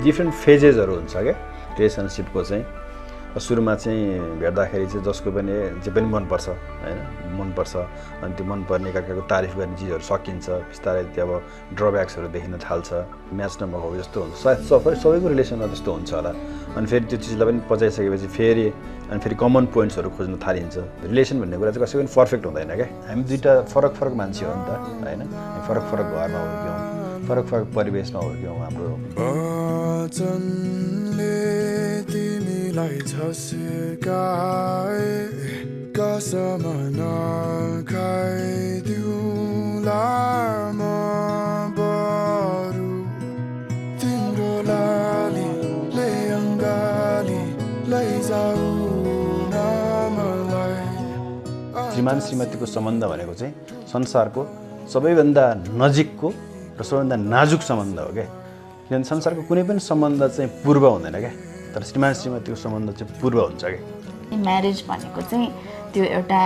Different फेजेसहरू हुन्छ क्या रिलेसनसिपको चाहिँ सुरुमा चाहिँ भेट्दाखेरि चाहिँ जसको पनि जे पनि मनपर्छ होइन मनपर्छ अनि त्यो मनपर्ने एकाअर्काको तारिफ गर्ने चिजहरू सकिन्छ बिस्तारै त्यो अब ड्रब्याक्सहरू देखिन थाल्छ म्याच नभएको जस्तो हुन्छ सायद सबैको रिलेसनमा त्यस्तो हुन्छ होला अनि फेरि त्यो चिजलाई पनि पचाइसकेपछि फेरि अनि फेरि कमन पोइन्ट्सहरू खोज्न थालिन्छ रिलेसन भन्ने कुरा चाहिँ कसैको पनि पर्फेक्ट हुँदैन क्या हामी दुईवटा फरक फरक मान्छे हो नि त होइन हामी फरक फरक घरमा हुर्क्यौँ फरक फरक परिवेशमा हुर्क्यौँ हाम्रो तिमीलाई झस्काए कसम नखाइदिउँला म बरु तिम्रो लालीले अङ्गाली लैजाऊ न मलाई। श्रीमान श्रीमतीको सम्बन्ध भनेको चाहिँ संसारको सबैभन्दा नजिकको र सबैभन्दा नाजुक सम्बन्ध हो क्या किनभने संसारको कुनै पनि सम्बन्ध चाहिँ पूर्व हुँदैन क्या तर श्रीमान श्रीमतीको सम्बन्ध चाहिँ पूर्व हुन्छ क्या म्यारेज भनेको चाहिँ त्यो एउटा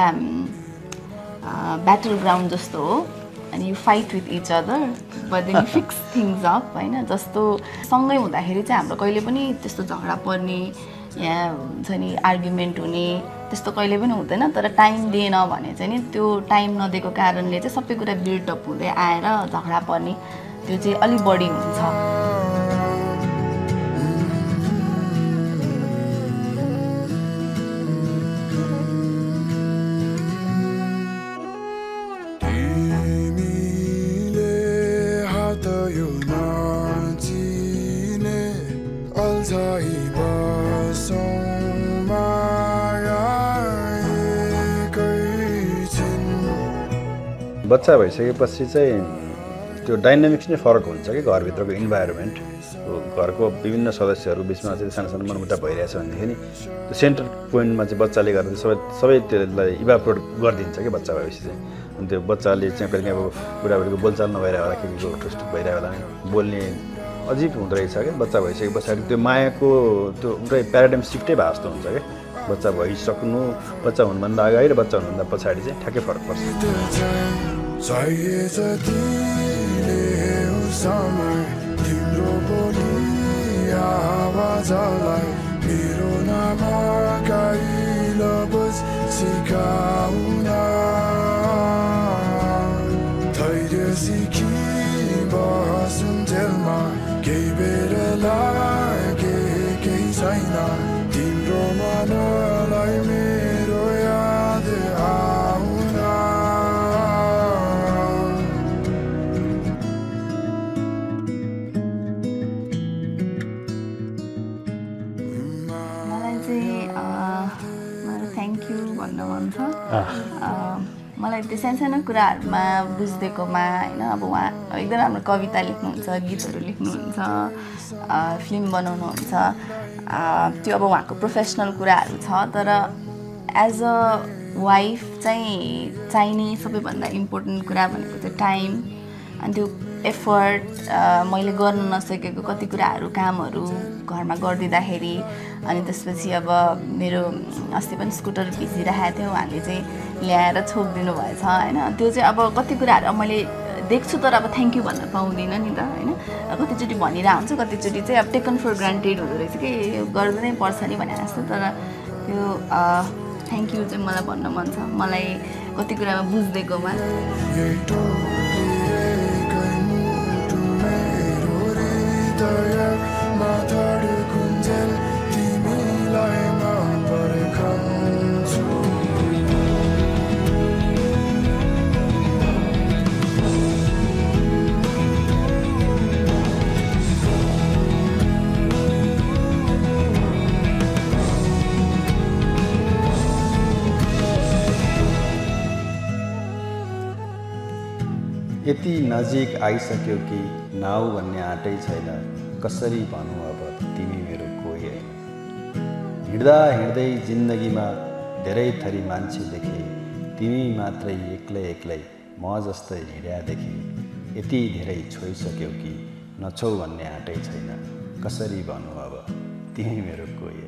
ब्याटल ग्राउन्ड जस्तो हो अनि you fight with each other but then you fix things up होइन जस्तो सँगै हुँदाखेरि चाहिँ हाम्रो कहिले पनि त्यस्तो झगडा पर्ने या हुन्छ नि आर्ग्युमेन्ट हुने त्यस्तो कहिले पनि हुँदैन तर टाइम दिएन भने चाहिँ नि त्यो टाइम नदिएको कारणले चाहिँ सबै कुरा बिल्डअप हुँदै आएर झगडा पर्ने त्यो चाहिँ अलिक बढी हुन्छ। बच्चा भइसकेपछि चाहिँ त्यो डाइनामिक्स नै फरक हुन्छ कि घरभित्रको इन्भाइरोमेन्ट घरको विभिन्न सदस्यहरू बिचमा चाहिँ सानो सानो मनमुटाव भइरहेछ भनेदेखि त्यो सेन्टर पोइन्टमा चाहिँ बच्चाले गर्दा सबै त्यसलाई इभापोरेट गरिदिन्छ कि बच्चा भएपछि चाहिँ अनि त्यो बच्चाले चाहिँ कहिले अब बुढाबुढीको बोलचाल नभइरहेको होला के ठुस भइरहेको होला बोल्ने अजिब हुँदो रहेछ क्या बच्चा भइसके पछाडि त्यो मायाको त्यो पुरै प्याराडाइम सिफ्टै भए जस्तो हुन्छ क्या बच्चा भइसक्नु बच्चा हुनुभन्दा अगाडि र बच्चा हुनुभन्दा पछाडि चाहिँ ठ्याक्कै फरक पर्छ। तिम्रो बोली आवाजलाई मेरो नाम गाइलबस सिकाउन धैर्य सिकी बसुन्जेलमा केही बेर लागे केही छैन तिम्रो मनलाई मेरो याद आउन। मलाई त्यो सानो कुराहरूमा बुझिदिएकोमा होइन अब उहाँ एकदम राम्रो कविता लेख्नुहुन्छ गीतहरू लेख्नुहुन्छ फिल्म बनाउनुहुन्छ त्यो अब उहाँको प्रोफेसनल कुराहरू छ तर एज अ वाइफ चाहिँ चाहिने सबैभन्दा इम्पोर्टेन्ट कुरा भनेको चाहिँ टाइम अनि त्यो एफर्ट मैले गर्न नसकेको कति कुराहरू कामहरू घरमा गरिदिँदाखेरि अनि त्यसपछि अब मेरो अस्ति पनि स्कुटर भिजिरहेको थियो उहाँले चाहिँ ल्याएर छोपिदिनु भएछ होइन त्यो चाहिँ अब कति कुराहरू मैले देख्छु तर अब थ्याङ्क यू भन्न पाउँदिनँ नि त होइन कतिचोटि भनिरहेको हुन्छ कतिचोटि चाहिँ अब टेकन फर ग्रान्टेड हुँदो रहेछ कि गर्नु नै पर्छ नि भने जस्तो तर त्यो थ्याङ्क यू चाहिँ मलाई भन्न मन छ मलाई कति कुरामा बुझिदिएकोमा। यति नजिक आइसक्यो कि नाउ भन्ने आँटै छैन कसरी भनौँ अब तिमी मेरो कोही होइन। हिँड्दा हिँड्दै जिन्दगीमा धेरै थरी मान्छे देखे तिमी मात्रै एक्लै एक्लै म जस्तै हिँड्या देखे यति धेरै छोइसक्यो कि नछौ भन्ने आँटै छैन कसरी भनौँ अब तिमी मेरो कोही